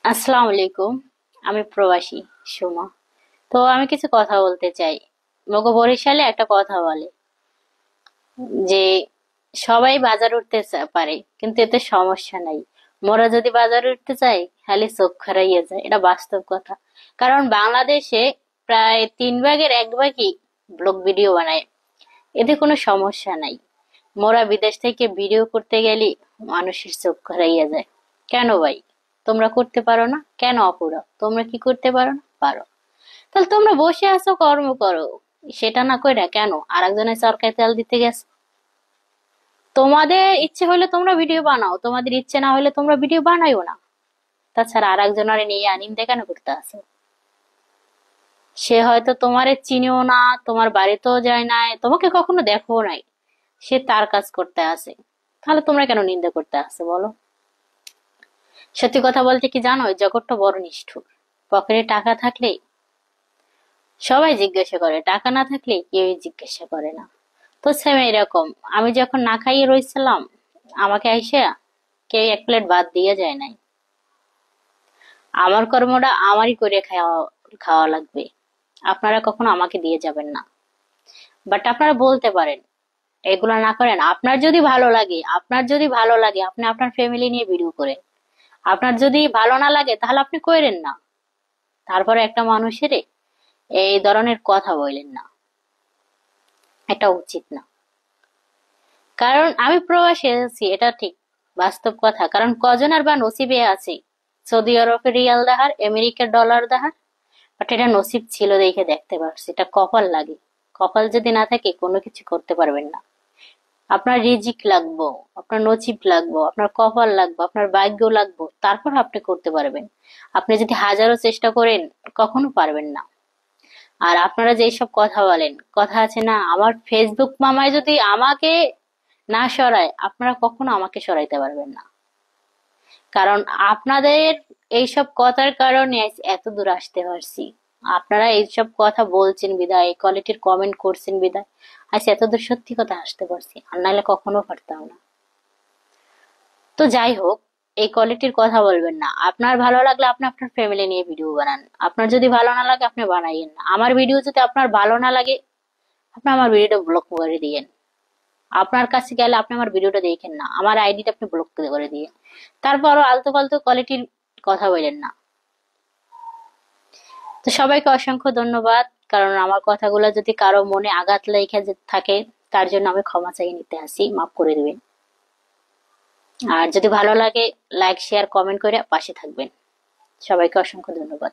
আসসালামু আলাইকুম। আমি প্রবাসী সুমা। তো আমি কিছু কথা বলতে চাই। মগো বরিশালে একটা কথা বলে যে সবাই বাজার উঠতে পারে, কিন্তু এতে সমস্যা নাই। মোরা যদি বাজার উঠতে চাই, খালি চোখ খারাইয়া যায়, এটা বাস্তব কথা। কারণ বাংলাদেশে প্রায় 1/3 ব্লগ ভিডিও বানায়, এতে কোনো সমস্যা নাই। মোরা বিদেশ থেকে ভিডিও করতে গেলে মানুষের চোখ খারাইয়া যায়। কেন ভাই? তোমরা করতে পারো না কেন? অপুরা, তোমরা কি করতে পারো না? পারো। তাহলে তোমরা বসে আছো, কর্ম করো। সেটা না কইরা কেন আরেকজনের চরকায় তেল দিতে গেছো? তোমাদের ইচ্ছে হলে তোমরা ভিডিও বানাও, তোমাদের ইচ্ছে না হলে তোমরা ভিডিও বানাইও না। তাছাড়া আরেকজনের নিয়ে আনিন্দে কেন করতে আসো? সে হয়তো তোমারে চিনেও না, তোমার বাড়িতেও যায় নাই, তোমাকে কখনো দেখো নাই। সে তার কাজ করতে আসে। তাহলে তোমরা কেন নিন্দা করতে আসো বলো? সত্যি কথা বলতে কি জানো, এই জগৎটা বড় নিষ্ঠুর। পকেটে টাকা থাকলে সবাই জিজ্ঞাসা করে, টাকা না থাকলে কেউই জিজ্ঞাসা করে না। তো সেম এরকম, আমি যখন না খাইয়ে রয়েছিলাম, আমাকে আইসা কেউ এক প্লেট ভাত দিয়ে যায় নাই। আমার কর্মটা আমারই করে খাওয়া খাওয়া লাগবে। আপনারা কখনো আমাকে দিয়ে যাবেন না। বাট আপনারা বলতে পারেন এগুলো না করেন। আপনার যদি ভালো লাগে আপনি আপনার ফ্যামিলি নিয়ে ভিডিও করেন। আপনার যদি ভালো না লাগে তাহলে আপনি করেন না। তারপরে একটা মানুষের এই ধরনের কথা বললেন না, এটা উচিত না। কারণ আমি প্রবাসী আছি, এটা ঠিক, বাস্তব কথা। কারণ কজনের বা নসিবে আছে সৌদি আরবের রিয়াল দেখার, আমেরিকার ডলার দেখার। বাট এটা নসিব ছিল দেখে দেখতে পারছি, এটা কপাল লাগে। কপাল যদি না থাকে কোনো কিছু করতে পারবেন না। আপনার রিজিক লাগবো, আপনার নসিব লাগবো, আপনার কপাল লাগবো, আপনার ভাগ্য লাগবো, তারপর আপনি করতে পারবেন। আপনি যদি হাজারো চেষ্টা করেন, কখনো পারবেন না। আর আপনারা যে সব কথা বলেন, কথা আছে না, আমার ফেসবুক মামায় যদি আমাকে না সরায়, আপনারা কখনো আমাকে সরাইতে পারবেন না। কারণ আপনাদের এইসব কথার কারণে আজ এত দূর আসতে পারছি। আপনারা এইসব কথা বলছেন বিদায়, কোয়ালিটির কমেন্ট করছেন বিদায় আজ এত দূর সত্যি কথা আসতে পারছি, আর নাহলে কখনো পারতাম না। তো যাই হোক, এই কোয়ালিটির কথা বলবেন না। আপনার ভালো লাগলে আপনি আপনার ফ্যামিলি নিয়ে ভিডিও বানান। আপনার যদি ভালো না লাগে আপনি বানাইয়েন না। আমার ভিডিও যদি আপনার ভালো না লাগে, আপনি আমার ভিডিওটা ব্লক করে দিয়েন। আপনার কাছে গেলে আপনি আমার ভিডিওটা দেখেন না, আমার আইডিটা আপনি ব্লক করে দিয়ে তারপরও আলতু ফালতু কোয়ালিটির কথা বলেন না। তো সবাইকে অসংখ্য ধন্যবাদ। কারণ আমার কথাগুলো যদি কারো মনে আঘাত লেগে থাকে, তার জন্য আমি ক্ষমা চাই নিতে আসি, মাফ করে দিবেন। আর যদি ভালো লাগে, লাইক শেয়ার কমেন্ট করে পাশে থাকবেন। সবাইকে অসংখ্য ধন্যবাদ।